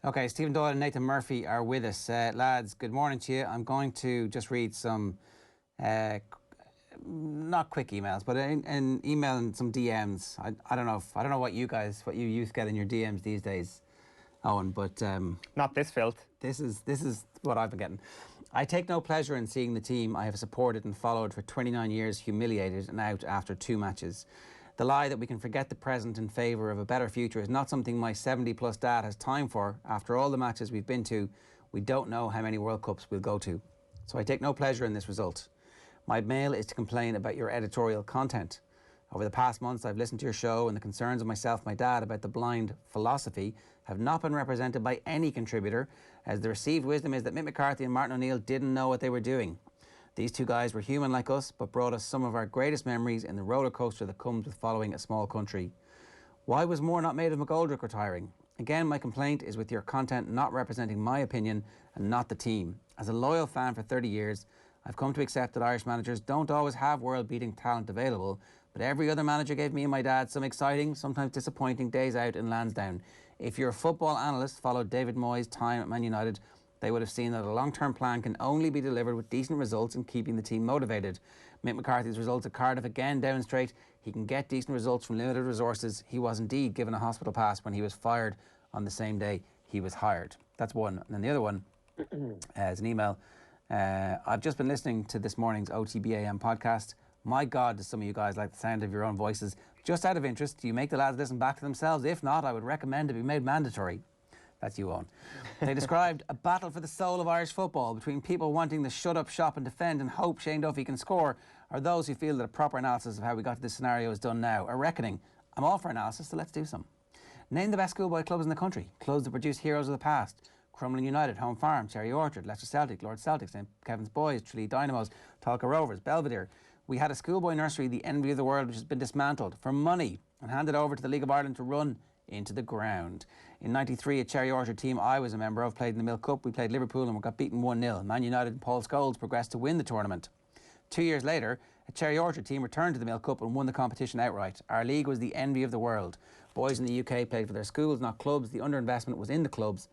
Okay, Stephen Doyle and Nathan Murphy are with us. Lads, good morning to you. I'm going to just read some, not quick emails, but an email and some DMs. I don't know what you youth get in your DMs these days, Owen, but not this filth. This is what I've been getting. I take no pleasure in seeing the team I have supported and followed for 29 years humiliated and out after 2 matches. The lie that we can forget the present in favour of a better future is not something my 70-plus dad has time for. After all the matches we've been to, we don't know how many World Cups we'll go to. So I take no pleasure in this result. My mail is to complain about your editorial content. Over the past months, I've listened to your show, and the concerns of myself and my dad about the blind philosophy have not been represented by any contributor, as the received wisdom is that Mick McCarthy and Martin O'Neill didn't know what they were doing. These two guys were human like us, but brought us some of our greatest memories in the roller coaster that comes with following a small country. Why was more not made of McGoldrick retiring? Again, my complaint is with your content not representing my opinion and not the team. As a loyal fan for 30 years, I've come to accept that Irish managers don't always have world-beating talent available, but every other manager gave me and my dad some exciting, sometimes disappointing days out in Lansdowne. If your football analyst followed David Moyes' time at Man United, they would have seen that a long-term plan can only be delivered with decent results and keeping the team motivated. Mick McCarthy's results at Cardiff again demonstrate he can get decent results from limited resources. He was indeed given a hospital pass when he was fired on the same day he was hired. That's one. And then the other one is an email. I've just been listening to this morning's OTB AM podcast. My God, do some of you guys like the sound of your own voices? Just out of interest, do you make the lads listen back to themselves? If not, I would recommend it be made mandatory. That's you, Owen. They described a battle for the soul of Irish football between people wanting to shut up shop and defend and hope Shane Duffy can score, or those who feel that a proper analysis of how we got to this scenario is done now. A reckoning. I'm all for analysis, so let's do some. Name the best schoolboy clubs in the country. Clubs that produce heroes of the past. Crumlin United, Home Farm, Cherry Orchard, Leicester Celtic, Lord Celtic, St Kevin's Boys, Tralee Dynamos, Talca Rovers, Belvedere. We had a schoolboy nursery, the envy of the world, which has been dismantled for money and handed over to the League of Ireland to run into the ground. In '93, a Cherry Orchard team I was a member of played in the Milk Cup. We played Liverpool and we got beaten 1-0. Man United and Paul Scholes progressed to win the tournament. 2 years later, a Cherry Orchard team returned to the Milk Cup and won the competition outright. Our league was the envy of the world. Boys in the UK played for their schools, not clubs. The underinvestment was in the clubs.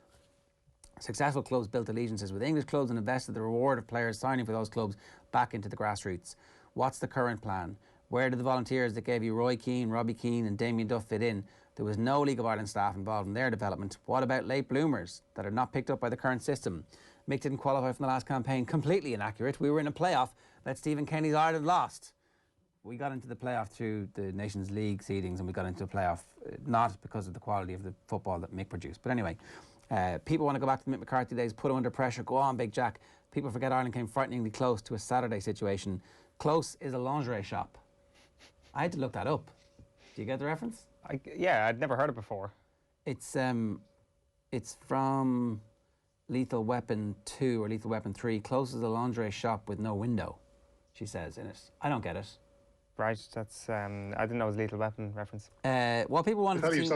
Successful clubs built allegiances with English clubs and invested the reward of players signing for those clubs back into the grassroots. What's the current plan? Where did the volunteers that gave you Roy Keane, Robbie Keane and Damien Duff fit in? There was no League of Ireland staff involved in their development. What about late bloomers that are not picked up by the current system? Mick didn't qualify from the last campaign. Completely inaccurate. We were in a playoff that Stephen Kenny's Ireland lost. We got into the playoff through the Nations League seedings, and we got into a playoff not because of the quality of the football that Mick produced. But anyway, people want to go back to the Mick McCarthy days, put him under pressure. Go on, Big Jack. People forget Ireland came frighteningly close to a Saturday situation. Close is a lingerie shop. I had to look that up. Do you get the reference? Yeah, I'd never heard it before. It's from Lethal Weapon 2 or Lethal Weapon 3. Close is a lingerie shop with no window, she says in it. I don't get it. Right, that's I didn't know it was a Lethal Weapon reference. Well, people wanted to I thought you were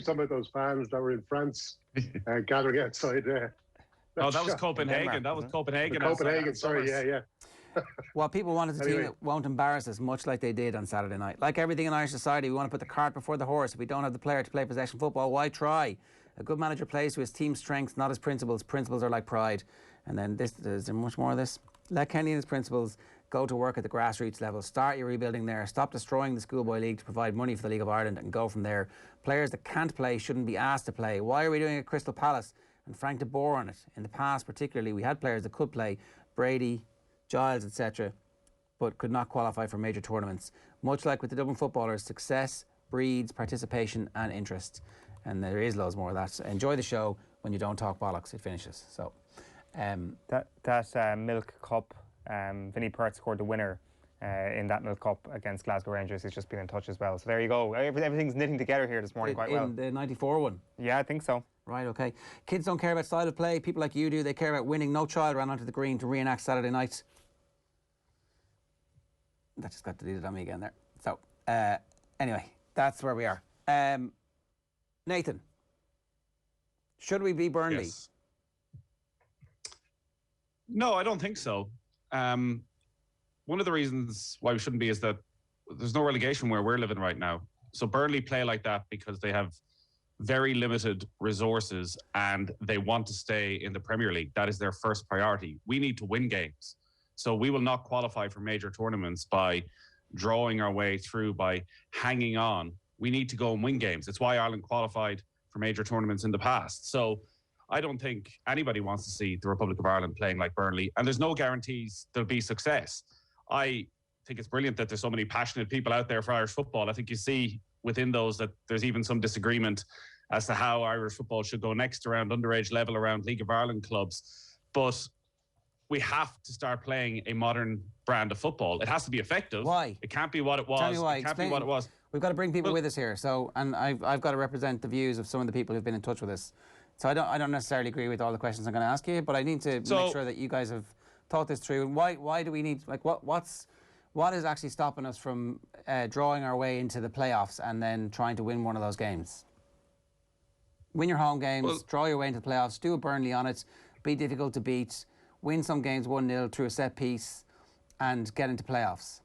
talking about those fans that were in France gathering outside there. That was Copenhagen. That was Copenhagen. Copenhagen, sorry, yeah. Well, people wanted a team that won't embarrass us, much like they did on Saturday night. Like everything in Irish society, we want to put the cart before the horse. If we don't have the player to play possession football, why try? A good manager plays to his team's strengths, not his principles. Principles are like pride. And then is there much more of this? Let Kenny and his principles go to work at the grassroots level. Start your rebuilding there. Stop destroying the schoolboy league to provide money for the League of Ireland and go from there. Players that can't play shouldn't be asked to play. Why are we doing a Crystal Palace and Frank de Boer on it? In the past, particularly, we had players that could play. Brady, Giles, etc., but could not qualify for major tournaments. Much like with the Dublin footballers, success breeds participation and interest. And there is loads more of that. Enjoy the show. When you don't talk bollocks, it finishes. So, that Milk Cup, Vinnie Perth scored the winner in that Milk Cup against Glasgow Rangers. He's just been in touch as well. So there you go. Everything's knitting together here this morning quite well. In the 94 one? Yeah, I think so. Right, okay. Kids don't care about style of play. People like you do. They care about winning. No child ran onto the green to reenact Saturday night. That just got deleted on me again there. So, anyway, that's where we are. Nathan, should we be Burnley? Yes. No, I don't think so. One of the reasons why we shouldn't be is that there's no relegation where we're living right now. So Burnley play like that because they have very limited resources and they want to stay in the Premier League. That is their first priority. We need to win games. So we will not qualify for major tournaments by drawing our way through, by hanging on. We need to go and win games. It's why Ireland qualified for major tournaments in the past. So I don't think anybody wants to see the Republic of Ireland playing like Burnley, and there's no guarantees there'll be success. I think it's brilliant that there's so many passionate people out there for Irish football. I think you see within those that there's even some disagreement as to how Irish football should go next around underage level, around League of Ireland clubs. But we have to start playing a modern brand of football. It has to be effective. Why? It can't be what it was. Tell me why. It can't be what it was. We've got to bring people with us here. So, and I've got to represent the views of some of the people who've been in touch with us. So I don't necessarily agree with all the questions I'm going to ask you, but I need to make sure that you guys have thought this through. And why do we need, like, what is actually stopping us from drawing our way into the playoffs and then trying to win one of those games? Win your home games, draw your way into the playoffs, do a Burnley on it, be difficult to beat, win some games 1-0 through a set piece, and get into playoffs.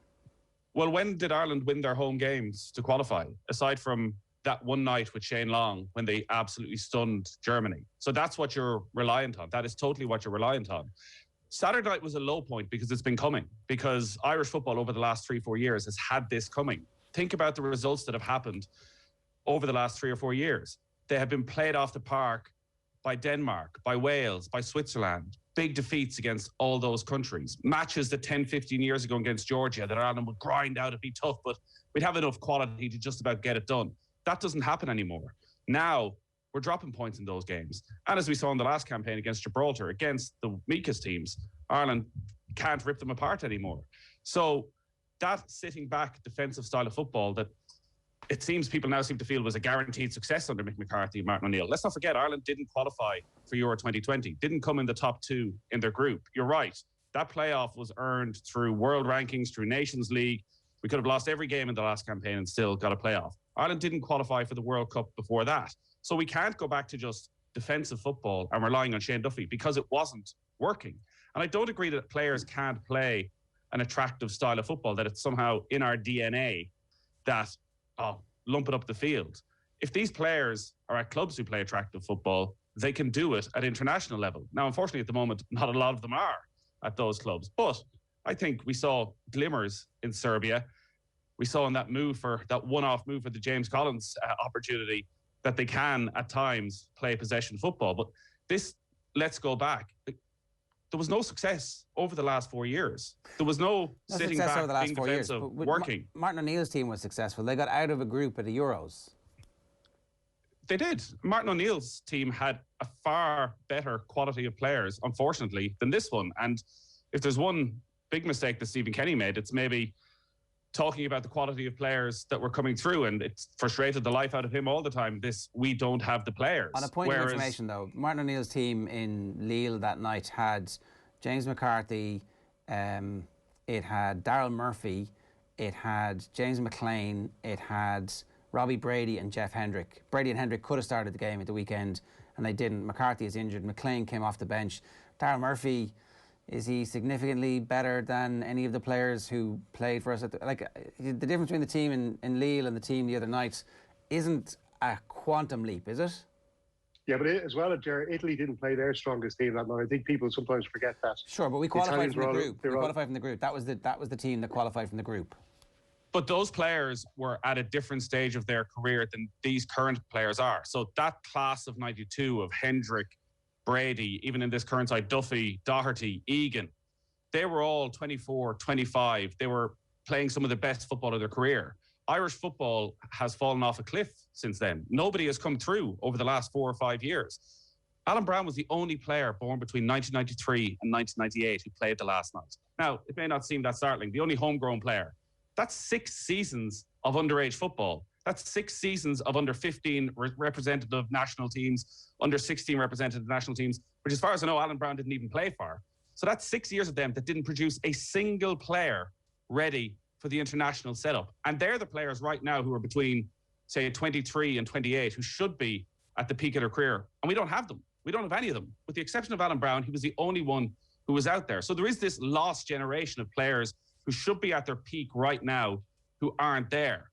Well, when did Ireland win their home games to qualify, aside from that one night with Shane Long when they absolutely stunned Germany? So that's what you're reliant on. That is totally what you're reliant on. Saturday night was a low point because it's been coming, because Irish football over the last 3-4 years has had this coming. Think about the results that have happened over the last 3 or 4 years. They have been played off the park by Denmark, by Wales, by Switzerland. Big defeats against all those countries. Matches that 10, 15 years ago against Georgia that Ireland would grind out, it'd be tough, but we'd have enough quality to just about get it done. That doesn't happen anymore. Now, we're dropping points in those games. And as we saw in the last campaign against Gibraltar, against the weakest teams, Ireland can't rip them apart anymore. So that sitting back defensive style of football that it seems people now seem to feel was a guaranteed success under Mick McCarthy and Martin O'Neill. Let's not forget, Ireland didn't qualify for Euro 2020, didn't come in the top 2 in their group. You're right. That playoff was earned through world rankings, through Nations League. We could have lost every game in the last campaign and still got a playoff. Ireland didn't qualify for the World Cup before that. So we can't go back to just defensive football and relying on Shane Duffy because it wasn't working. And I don't agree that players can't play an attractive style of football, that it's somehow in our DNA that, lump it up the field. If these players are at clubs who play attractive football, they can do it at international level. Now, unfortunately, at the moment, not a lot of them are at those clubs. But I think we saw glimmers in Serbia. We saw in that one-off move for the James Collins opportunity that they can, at times, play possession football. But this, let's go back. There was no success over the last 4 years. There was no sitting back, over the last being 4 defensive, years, working. Martin O'Neill's team was successful. They got out of a group at the Euros. They did. Martin O'Neill's team had a far better quality of players, unfortunately, than this one. And if there's one big mistake that Stephen Kenny made, it's maybe talking about the quality of players that were coming through, and it's frustrated the life out of him all the time. We don't have the players. On a point of information, though, Martin O'Neill's team in Lille that night had James McCarthy, it had Daryl Murphy, it had James McLean, it had Robbie Brady and Jeff Hendrick. Brady and Hendrick could have started the game at the weekend, and they didn't. McCarthy is injured. McLean came off the bench. Daryl Murphy, is he significantly better than any of the players who played for us? The difference between the team in Lille and the team the other night isn't a quantum leap, is it? Yeah, but as well, Ger, Italy didn't play their strongest team that night. I think people sometimes forget that. Sure, but we qualified from the group. We qualified from the group. That was the team that qualified from the group. But those players were at a different stage of their career than these current players are. So that class of 92 of Hendrick, Brady, even in this current side, Duffy, Doherty, Egan, they were all 24, 25. They were playing some of the best football of their career. Irish football has fallen off a cliff since then. Nobody has come through over the last 4 or 5 years. Alan Brown was the only player born between 1993 and 1998 who played the last night. Now, it may not seem that startling. The only homegrown player. That's 6 seasons of underage football. That's 6 seasons of under 15 representative national teams, under 16 representative national teams, which as far as I know, Alan Brown didn't even play for. So that's 6 years of them that didn't produce a single player ready for the international setup. And they're the players right now who are between, say, 23 and 28, who should be at the peak of their career. And we don't have them. We don't have any of them. With the exception of Alan Brown, he was the only one who was out there. So there is this lost generation of players who should be at their peak right now who aren't there.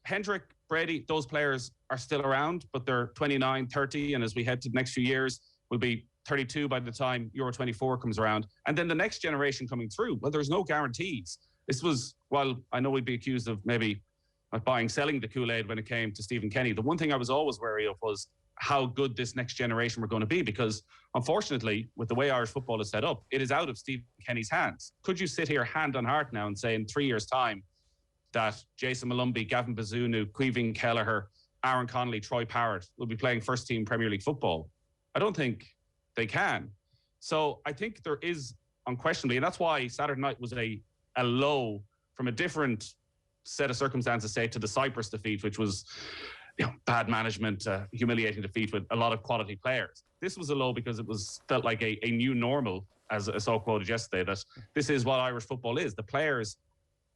Hendrick, Brady, those players are still around, but they're 29, 30, and as we head to the next few years, will be 32 by the time Euro 24 comes around. And then the next generation coming through, well, there's no guarantees. This was, while I know we'd be accused of maybe not selling the Kool-Aid when it came to Stephen Kenny, the one thing I was always wary of was how good this next generation were going to be, because unfortunately, with the way Irish football is set up, it is out of Stephen Kenny's hands. Could you sit here hand on heart now and say in 3 years' time that Jason Malumbi, Gavin Bazunu, Caoimhín Kelleher, Aaron Connolly, Troy Parrott will be playing first-team Premier League football? I don't think they can. So I think there is unquestionably, and that's why Saturday night was a low from a different set of circumstances, say, to the Cyprus defeat, which was bad management, humiliating defeat with a lot of quality players. This was a low because it felt like a new normal, as I saw quoted yesterday, that this is what Irish football is. The players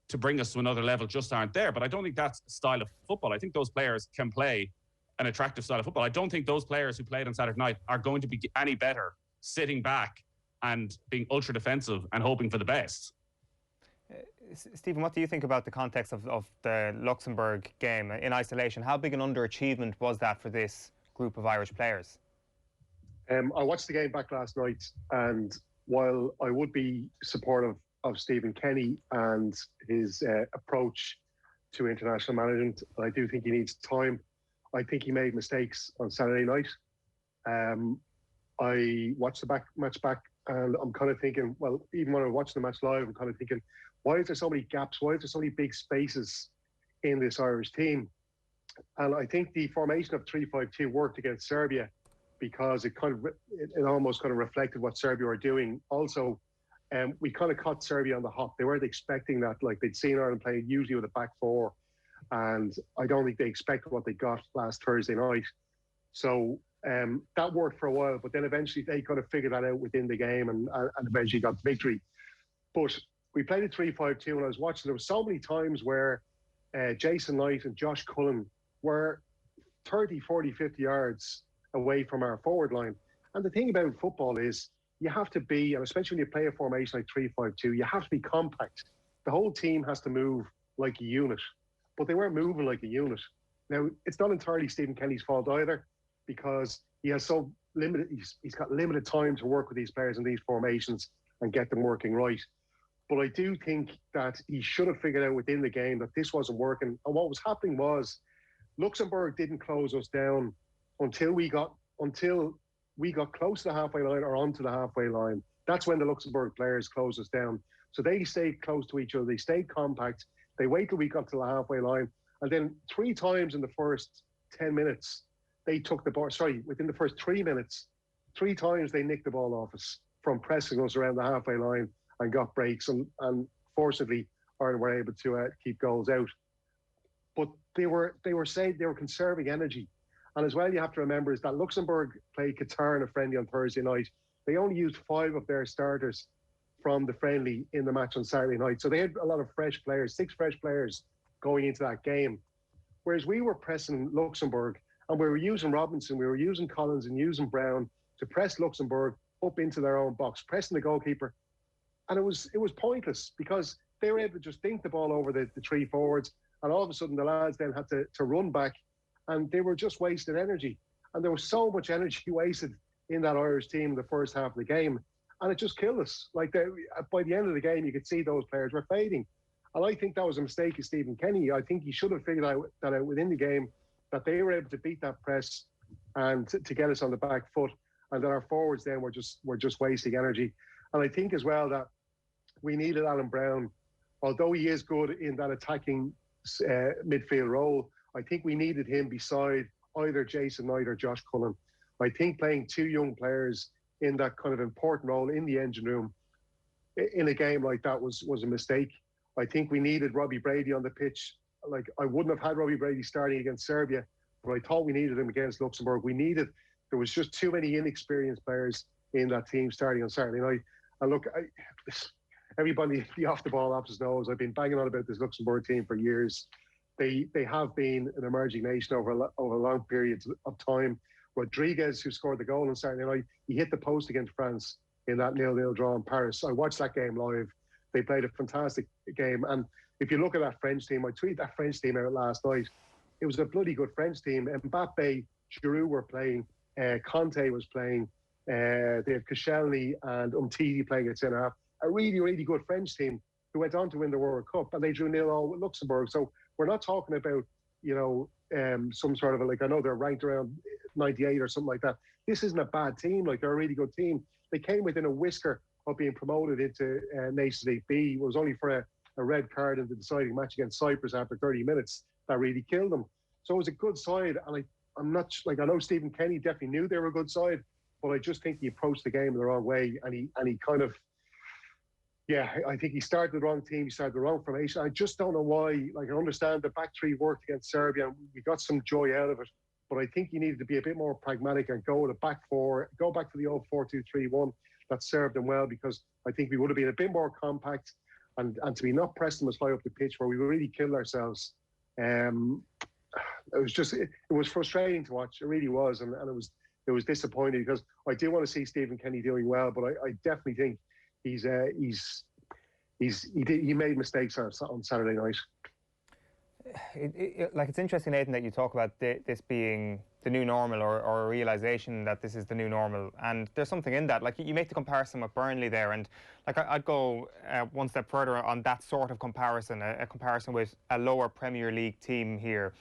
to bring us to another level just aren't there. But I don't think that's the style of football. I think those players can play an attractive style of football. I don't think those players who played on Saturday night are going to be any better sitting back and being ultra defensive and hoping for the best. Stephen, what do you think about the context of the Luxembourg game in isolation? How big an underachievement was that for this group of Irish players? I watched the game back last night, and while I would be supportive of Stephen Kenny and his approach to international management, I do think he needs time. I think he made mistakes on Saturday night. I watched the match back, and I'm kind of thinking, well, even when I watched the match live, I'm kind of thinking, why is there so many gaps? Why is there so many big spaces in this Irish team? And I think the formation of 3-5-2 worked against Serbia because it almost kind of reflected what Serbia were doing. Also, we kind of caught Serbia on the hop. They weren't expecting that. Like, they'd seen Ireland playing usually with a back four, and I don't think they expected what they got last Thursday night. So that worked for a while, but then eventually they kind of figured that out within the game and eventually got the victory. But we played a 3-5-2, and I was watching, there were so many times where Jason Knight and Josh Cullen were 30, 40, 50 yards away from our forward line. And the thing about football is you have to be, and especially when you play a formation like 3-5-2, you have to be compact. The whole team has to move like a unit, but they weren't moving like a unit. Now, it's not entirely Stephen Kenny's fault either, because he has so limited, he's got limited time to work with these players in these formations and get them working right. But I do think that he should have figured out within the game that this wasn't working. And what was happening was Luxembourg didn't close us down until we got close to the halfway line or onto the halfway line. That's when the Luxembourg players closed us down. So they stayed close to each other. They stayed compact. They waited till we got to the halfway line. And then 3 times in the first 10 minutes, they took the ball. Sorry, within the first 3 minutes, 3 times they nicked the ball off us from pressing us around the halfway line and got breaks. And fortunately, Ireland were able to keep goals out. But they were conserving energy. And as well, you have to remember is that Luxembourg played Qatar in a friendly on Thursday night. They only used 5 of their starters from the friendly in the match on Saturday night. So they had a lot of fresh players, 6 fresh players going into that game. Whereas we were pressing Luxembourg, and we were using Robinson, we were using Collins and using Brown to press Luxembourg up into their own box, pressing the goalkeeper. And it was pointless because they were able to just dink the ball over the 3 forwards, and all of a sudden the lads then had to run back, and they were just wasting energy. And there was so much energy wasted in that Irish team in the first half of the game, and it just killed us. Like, by the end of the game, you could see those players were fading. And I think that was a mistake of Stephen Kenny. I think he should have figured that out within the game, that they were able to beat that press and to get us on the back foot, and that our forwards then were just wasting energy. And I think as well that we needed Alan Brown, although he is good in that attacking midfield role. I think we needed him beside either Jason Knight or Josh Cullen. I think playing 2 young players in that kind of important role in the engine room in a game like that was a mistake. I think we needed Robbie Brady on the pitch. Like, I wouldn't have had Robbie Brady starting against Serbia, but I thought we needed him against Luxembourg. There was just too many inexperienced players in that team starting on Saturday night. And look, everybody, the off-the-ball opposites knows I've been banging on about this Luxembourg team for years. They have been an emerging nation over long periods of time. Rodriguez, who scored the goal on Saturday night, he hit the post against France in that 0-0 draw in Paris. I watched that game live. They played a fantastic game. And if you look at that French team, I tweeted that French team out last night. it was a bloody good French team. Mbappe, Giroud were playing, Conte was playing, they had Koscielny and Umtiti playing at centre half. A really, really good French team who went on to win the World Cup, and they drew 0-0 with Luxembourg. So we're not talking about, some sort of I know they're ranked around 98 or something like that. This isn't a bad team. Like, they're a really good team. They came within a whisker of being promoted into Nations League B. It was only for a red card in the deciding match against Cyprus after 30 minutes that really killed them. So it was a good side, and I'm not I know Stephen Kenny definitely knew they were a good side, but I just think he approached the game the wrong way, and he kind of, I think he started the wrong team, he started the wrong formation. I just don't know why. Like, I understand the back three worked against Serbia, and we got some joy out of it, but I think he needed to be a bit more pragmatic and go with a back four, go back to the old 4-2-3-1 that served them well, because I think we would have been a bit more compact, and to be not pressed them as high up the pitch where we really killed ourselves. It was frustrating to watch. It really was, and it was disappointing, because I do want to see Stephen Kenny doing well, but I definitely think he made mistakes on Saturday night. It's interesting, Nathan, that you talk about this being the new normal, or a realisation that this is the new normal, and there's something in that. Like, you make the comparison with Burnley there, and I'd go one step further on that sort of comparison, a comparison with a lower Premier League team here.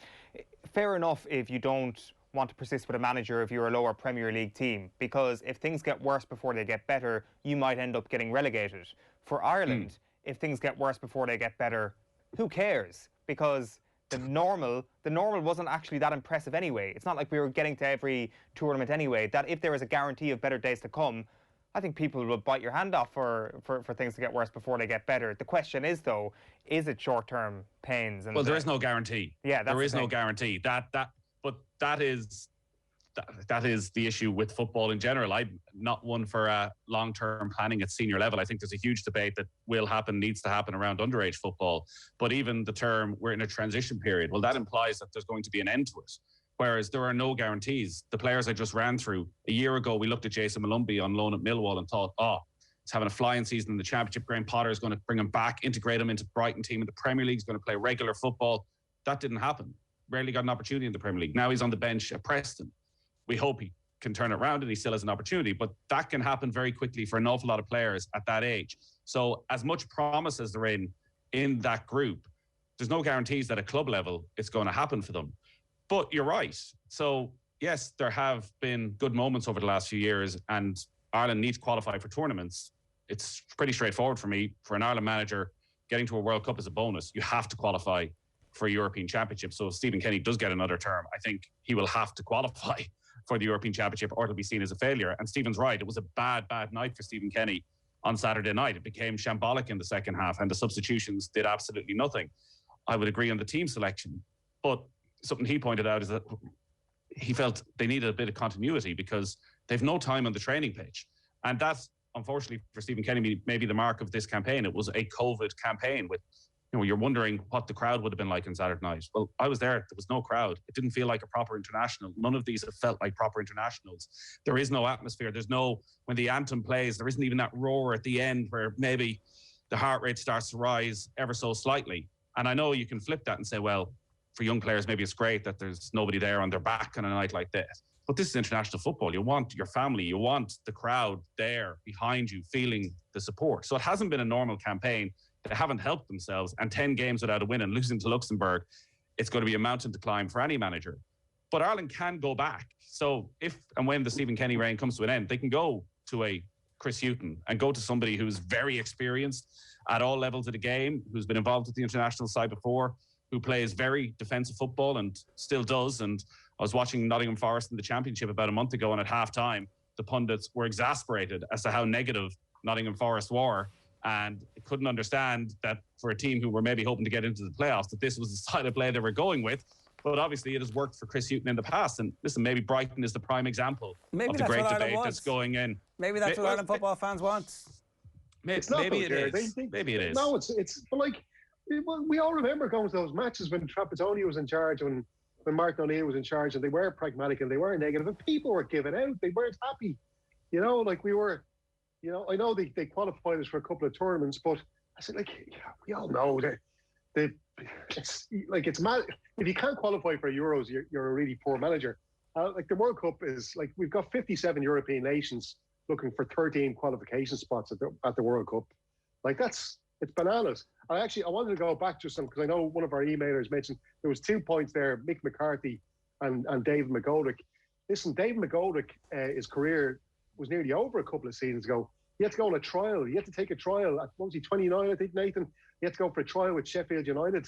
Fair enough if you don't want to persist with a manager if you're a lower Premier League team, because if things get worse before they get better, you might end up getting relegated. For Ireland, if things get worse before they get better, who cares? Because the normal wasn't actually that impressive anyway. It's not like we were getting to every tournament anyway. That if there was a guarantee of better days to come, I think people will bite your hand off for things to get worse before they get better. The question is, though, is it short-term pains? And there is no guarantee. Yeah, there is no guarantee. That is the issue with football in general. I'm not one for long-term planning at senior level. I think there's a huge debate that needs to happen around underage football. But even the term, we're in a transition period, well, that implies that there's going to be an end to it. Whereas there are no guarantees. The players I just ran through, a year ago, we looked at Jason Malumbi on loan at Millwall and thought, he's having a flying season in the Championship. Graham Potter is going to bring him back, integrate him into the Brighton team, and the Premier League is going to play regular football. That didn't happen. Rarely got an opportunity in the Premier League. Now he's on the bench at Preston. We hope he can turn it around and he still has an opportunity, but that can happen very quickly for an awful lot of players at that age. So as much promise as they're in that group, there's no guarantees that at club level it's going to happen for them. But you're right. So yes, there have been good moments over the last few years, and Ireland needs to qualify for tournaments. It's pretty straightforward for me. For an Ireland manager, getting to a World Cup is a bonus. You have to qualify for a European Championship. So if Stephen Kenny does get another term, I think he will have to qualify for the European Championship, or it'll be seen as a failure. And Stephen's right. It was a bad night for Stephen Kenny on Saturday night. It became shambolic in the second half, and the substitutions did absolutely nothing. I would agree on the team selection, but something he pointed out is that he felt they needed a bit of continuity because they've no time on the training pitch. And that's, unfortunately, for Stephen Kenny, maybe the mark of this campaign. It was a COVID campaign with, you're wondering what the crowd would have been like on Saturday night. Well, I was there. There was no crowd. It didn't feel like a proper international. None of these have felt like proper internationals. There is no atmosphere. When the anthem plays, there isn't even that roar at the end where maybe the heart rate starts to rise ever so slightly. And I know you can flip that and say, well, for young players, maybe it's great that there's nobody there on their back on a night like this. But this is international football. You want your family, you want the crowd there behind you, feeling the support. So it hasn't been a normal campaign. They haven't helped themselves, and 10 games without a win and losing to Luxembourg, it's going to be a mountain to climb for any manager. But Ireland can go back. So if and when the Stephen Kenny reign comes to an end, they can go to a Chris Hughton and go to somebody who's very experienced at all levels of the game, who's been involved with the international side before, who plays very defensive football and still does. And I was watching Nottingham Forest in the Championship about a month ago, and at halftime, the pundits were exasperated as to how negative Nottingham Forest were, and couldn't understand that for a team who were maybe hoping to get into the playoffs, that this was the style of play they were going with. But obviously it has worked for Chris Hughton in the past. And listen, maybe Brighton is the prime example of the great debate that's going in. Maybe that's what Ireland football fans want. Maybe it is. Maybe it is. No, it's like, we all remember going to those matches when Trapattoni was in charge, when Martin O'Neill was in charge, and they were pragmatic and they were negative, and people were giving out. They weren't happy. We were, I know they qualified us for a couple of tournaments, but I said, we all know that it's mad. If you can't qualify for Euros, you're a really poor manager. Like the World Cup is like, we've got 57 European nations looking for 13 qualification spots at the World Cup. Like it's bananas. I wanted to go back just because I know one of our emailers mentioned there was 2 points there, Mick McCarthy and David McGoldrick. Listen, David McGoldrick, his career was nearly over a couple of seasons ago. He had to go on a trial. He had to take a trial at, what was he, 29, I think, Nathan? He had to go for a trial with Sheffield United,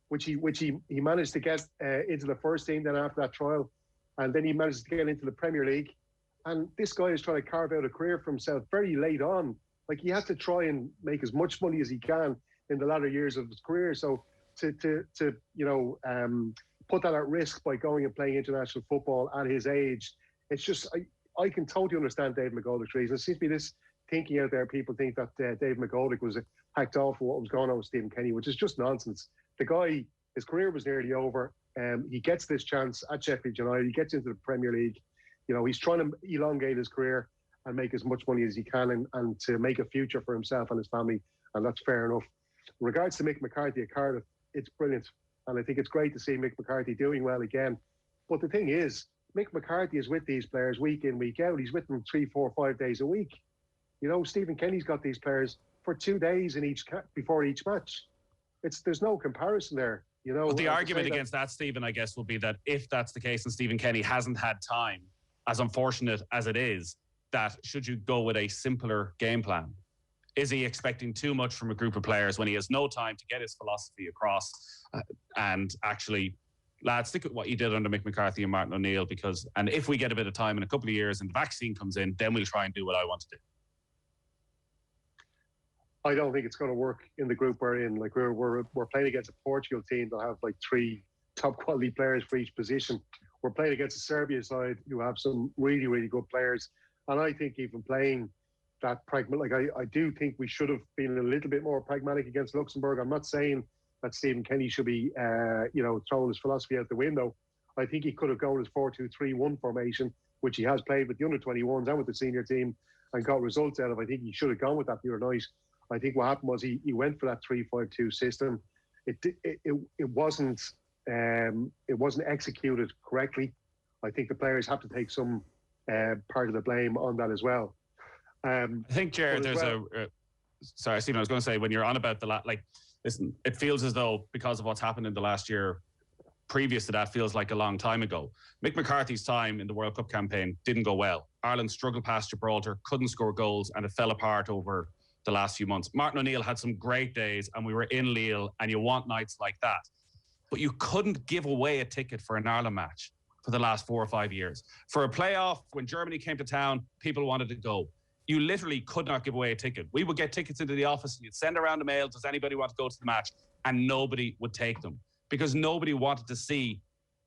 which he managed to get into the first team then after that trial. And then he managed to get into the Premier League. And this guy is trying to carve out a career for himself very late on. Like, he has to try and make as much money as he can in the latter years of his career. So to put that at risk by going and playing international football at his age, it's just, I can totally understand Dave McGoldrick's reason. There seems to be this thinking out there. People think that Dave McGoldrick was hacked off for what was going on with Stephen Kenny, which is just nonsense. The guy, his career was nearly over. He gets this chance at Sheffield United. He gets into the Premier League. You know, he's trying to elongate his career and make as much money as he can and to make a future for himself and his family. And that's fair enough. In regards to Mick McCarthy at Cardiff, it's brilliant. And I think it's great to see Mick McCarthy doing well again. But the thing is, Mick McCarthy is with these players week in, week out. He's with them 3, 4, 5 days a week. You know, Stephen Kenny's got these players for 2 days before each match. There's no comparison there. You know, but the argument against that, Stephen, I guess, will be that if that's the case and Stephen Kenny hasn't had time, as unfortunate as it is, that should you go with a simpler game plan? Is he expecting too much from a group of players when he has no time to get his philosophy across? And actually, lads, stick with what you did under Mick McCarthy and Martin O'Neill, and if we get a bit of time in a couple of years and the vaccine comes in, then we'll try and do what I want to do. I don't think it's going to work in the group we're in. Like we're playing against a Portugal team that have like 3 top quality players for each position. We're playing against a Serbia side who have some really, really good players. And I think even playing that pragmatic, like I do think we should have been a little bit more pragmatic against Luxembourg. I'm not saying that Stephen Kenny should be, throwing his philosophy out the window. I think he could have gone his 4-2-3-1 formation, which he has played with the under-21s and with the senior team and got results out of. I think he should have gone with that the other night. I think what happened was he went for that 3-5-2 system. It wasn't executed correctly. I think the players have to take some part of the blame on that as well. I think, Ger, sorry, Stephen, I was going to say, when you're on about listen, it feels as though because of what's happened in the last year, previous to that feels like a long time ago. Mick McCarthy's time in the World Cup campaign didn't go well. Ireland struggled past Gibraltar, couldn't score goals, and it fell apart over the last few months. Martin O'Neill had some great days and we were in Lille, and you want nights like that. But you couldn't give away a ticket for an Ireland match for the last 4 or 5 years. For a playoff, when Germany came to town, people wanted to go. You literally could not give away a ticket. We would get tickets into the office and you'd send around a mail, does anybody want to go to the match? And nobody would take them because nobody wanted to see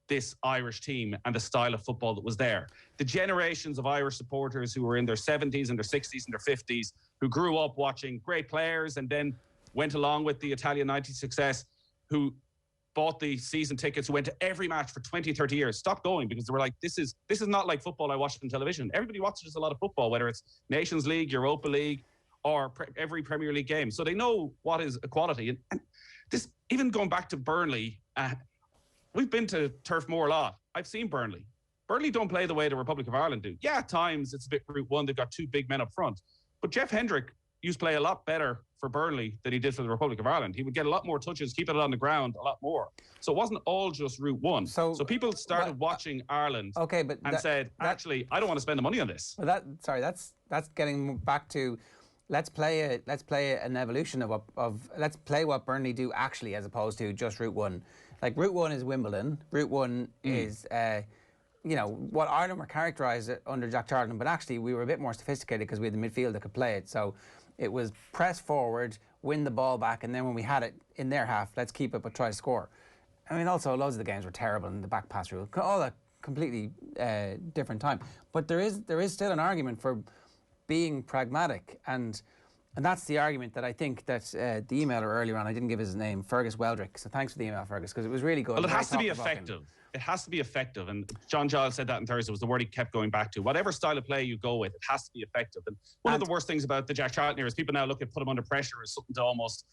this Irish team and the style of football that was there. The generations of Irish supporters who were in their 70s and their 60s and their 50s, who grew up watching great players and then went along with the Italian 90s success, who bought the season tickets, who went to every match for 20, 30 years, stopped going because they were like, this is not like football I watched on television. Everybody watches a lot of football, whether it's Nations League, Europa League, or every Premier League game. So they know what is equality. And this, even going back to Burnley, we've been to Turf Moor a lot. I've seen Burnley. Burnley don't play the way the Republic of Ireland do. Yeah, at times it's a bit Route 1. They've got 2 big men up front. But Jeff Hendrick used to play a lot better for Burnley than he did for the Republic of Ireland. He would get a lot more touches, keep it on the ground a lot more. So it wasn't all just Route 1. So people started watching Ireland said, actually, I don't want to spend the money on this. Well, that's getting back to let's play an evolution of let's play what Burnley do actually, as opposed to just Route 1. Like Route 1 is Wimbledon. Route 1 is what Ireland were characterised under Jack Charlton, but actually we were a bit more sophisticated because we had the midfield that could play it. So it was press forward, win the ball back, and then when we had it in their half, let's keep it but try to score. I mean, also loads of the games were terrible in the back pass rule. All that completely different time. But there is still an argument for being pragmatic, and that's the argument that I think that the emailer earlier on, I didn't give his name, Fergus Weldrick. So thanks for the email, Fergus, because it was really good. Well, it has to be effective. It has to be effective. And John Giles said that on Thursday, was the word he kept going back to. Whatever style of play you go with, it has to be effective. And one of the worst things about the Jack Charlton era is people now put him under pressure as something to almost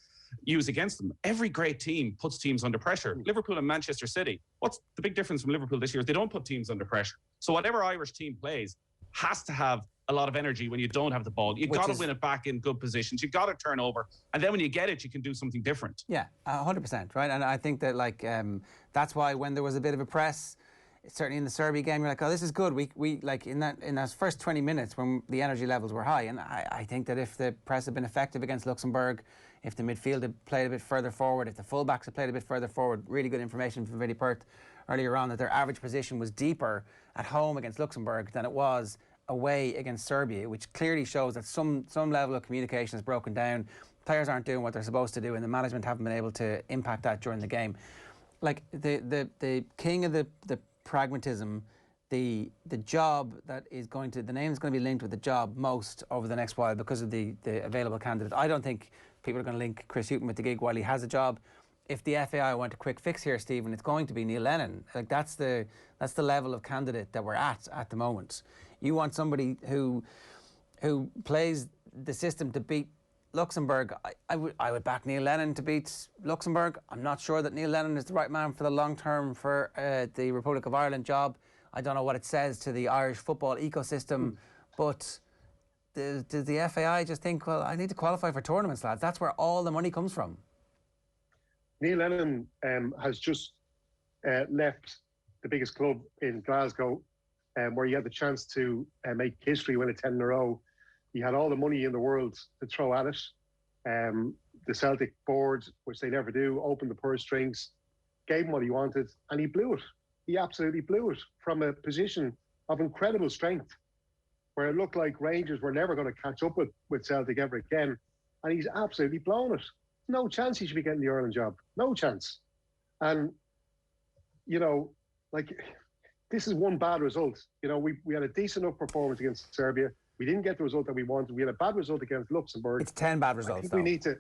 use against them. Every great team puts teams under pressure. Liverpool and Manchester City. What's the big difference from Liverpool this year is they don't put teams under pressure. So whatever Irish team plays has to have a lot of energy when you don't have the ball. You've got to win it back in good positions. You've got to turn over. And then when you get it, you can do something different. Yeah, 100%, right? And I think that, like, that's why when there was a bit of a press, certainly in the Serbia game, you're like, oh, this is good. We like, in that first 20 minutes when the energy levels were high. And I think that if the press had been effective against Luxembourg, if the midfield had played a bit further forward, if the fullbacks had played a bit further forward, really good information from Vinnie Perth earlier on that their average position was deeper at home against Luxembourg than it was away against Serbia, which clearly shows that some level of communication is broken down. Players aren't doing what they're supposed to do, and the management haven't been able to impact that during the game. Like the king of the pragmatism, the job that is going to, the name is going to be linked with the job most over the next while because of the available candidates. I don't think people are going to link Chris Hughton with the gig while he has a job. If the FAI want a quick fix here, Stephen, it's going to be Neil Lennon. Like that's the level of candidate that we're at the moment. You want somebody who plays the system to beat Luxembourg. I would back Neil Lennon to beat Luxembourg. I'm not sure that Neil Lennon is the right man for the long term for the Republic of Ireland job. I don't know what it says to the Irish football ecosystem, but does the FAI just think, well, I need to qualify for tournaments, lads? That's where all the money comes from. Neil Lennon has just left the biggest club in Glasgow, where he had the chance to make history, win a 10 in a row. He had all the money in the world to throw at it. The Celtic board, which they never do, opened the purse strings, gave him what he wanted, and he blew it. He absolutely blew it from a position of incredible strength, where it looked like Rangers were never going to catch up with Celtic ever again. And he's absolutely blown it. No chance he should be getting the Ireland job. No chance. And, you know, like, this is one bad result. You know, we had a decent enough performance against Serbia. We didn't get the result that we wanted. We had a bad result against Luxembourg. It's 10 bad results, though. We need to...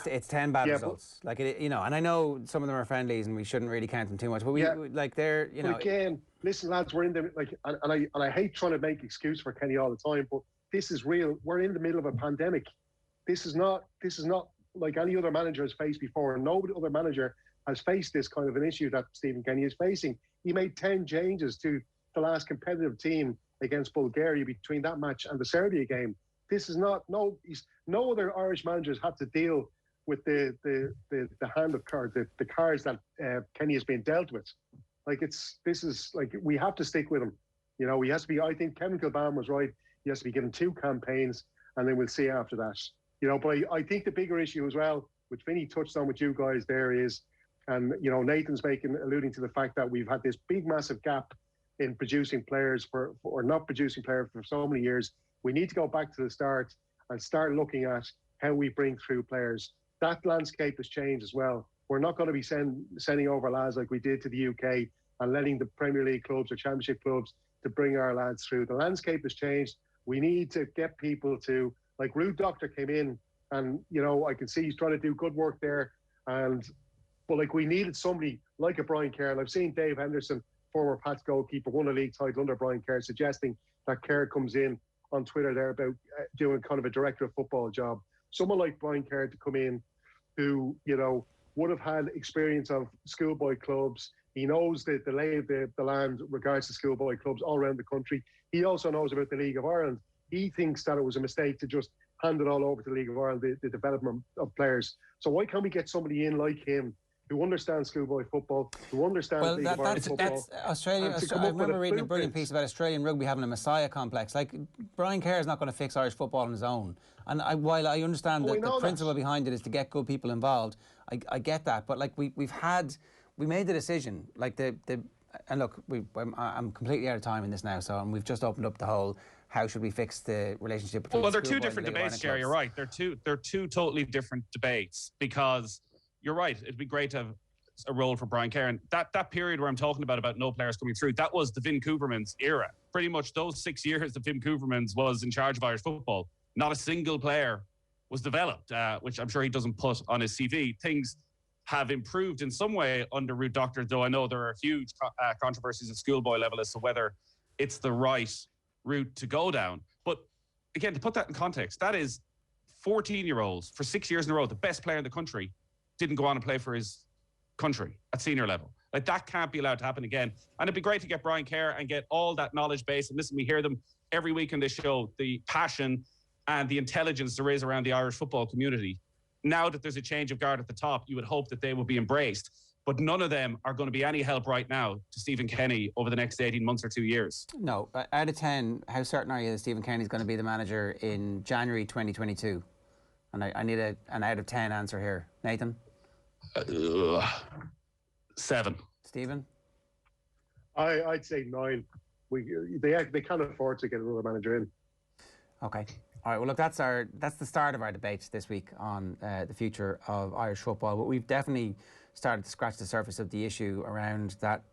It's 10 bad results. Like, you know, and I know some of them are friendlies and we shouldn't really count them too much, but like, they're, you know... But again, listen, lads, we're in the... Like, and I hate trying to make excuse for Kenny all the time, but this is real. We're in the middle of a pandemic. This is not like any other manager has faced before, and no other manager has faced this kind of an issue that Stephen Kenny is facing. He made 10 changes to the last competitive team against Bulgaria between that match and the Serbia game. This is not no other Irish managers have to deal with the hand of cards, the cards that Kenny has been dealt with. Like this is like we have to stick with him. You know, he has to be. I think Kevin Kilbane was right. He has to be given 2 campaigns, and then we'll see after that. You know, but I think the bigger issue as well, which Vinny touched on with you guys there, is, and you know, Nathan's alluding to the fact that we've had this big massive gap in producing players or not producing players for so many years. We need to go back to the start and start looking at how we bring through players. That landscape has changed as well. We're not going to be sending over lads like we did to the UK and letting the Premier League clubs or Championship clubs to bring our lads through. The landscape has changed. We need to get people to, like Rude Doctor came in and, you know, I can see he's trying to do good work there. But like we needed somebody like a Brian Kerr. And I've seen Dave Henderson, former Pats goalkeeper, won a league title under Brian Kerr, suggesting that Kerr comes in on Twitter there about doing kind of a director of football job. Someone like Brian Kerr to come in who, you know, would have had experience of schoolboy clubs. He knows the lay of the land regards to schoolboy clubs all around the country. He also knows about the League of Ireland. He thinks that it was a mistake to just hand it all over to the League of Ireland, the development of players. So why can't we get somebody in like him who understands schoolboy football, who understands League of Ireland football? That's Australia. I remember reading a brilliant piece about Australian rugby having a messiah complex. Like, Brian Kerr is not going to fix Irish football on his own. And while I understand that the principle behind it is to get good people involved, I get that. But like we made the decision. Like and look, I'm completely out of time in this now. So we've just opened up the whole. How should we fix the relationship between? Well, they're two different debates, Jerry. You're right. They're two totally different debates, because you're right. It'd be great to have a role for Brian Kerr. And that period where I'm talking about no players coming through, that was the Vin Coovermans era. Pretty much those 6 years that Vin Coovermans was in charge of Irish football, not a single player was developed, which I'm sure he doesn't put on his CV. Things have improved in some way under Rude Doctor, though I know there are huge controversies at schoolboy level as to whether it's the right route to go down. But again, to put that in context, that is 14-year-olds for 6 years in a row, the best player in the country, didn't go on and play for his country at senior level. Like, that can't be allowed to happen again. And it'd be great to get Brian Kerr and get all that knowledge base. And listen, we hear them every week on this show, the passion and the intelligence there is around the Irish football community. Now that there's a change of guard at the top, you would hope that they would be embraced. But none of them are going to be any help right now to Stephen Kenny over the next 18 months or 2 years. No. Out of 10, how certain are you that Stephen Kenny's going to be the manager in January 2022? And I need an out of 10 answer here. Nathan? 7. Stephen? I'd say 9. They can't afford to get another manager in. Okay. All right. Well, look, that's the start of our debate this week on the future of Irish football. But we've definitely started to scratch the surface of the issue around that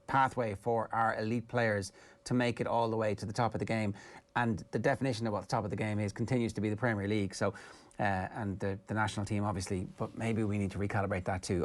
pathway for our elite players to make it all the way to the top of the game. And the definition of what the top of the game is continues to be the Premier League. So, and the national team, obviously. But maybe we need to recalibrate that too.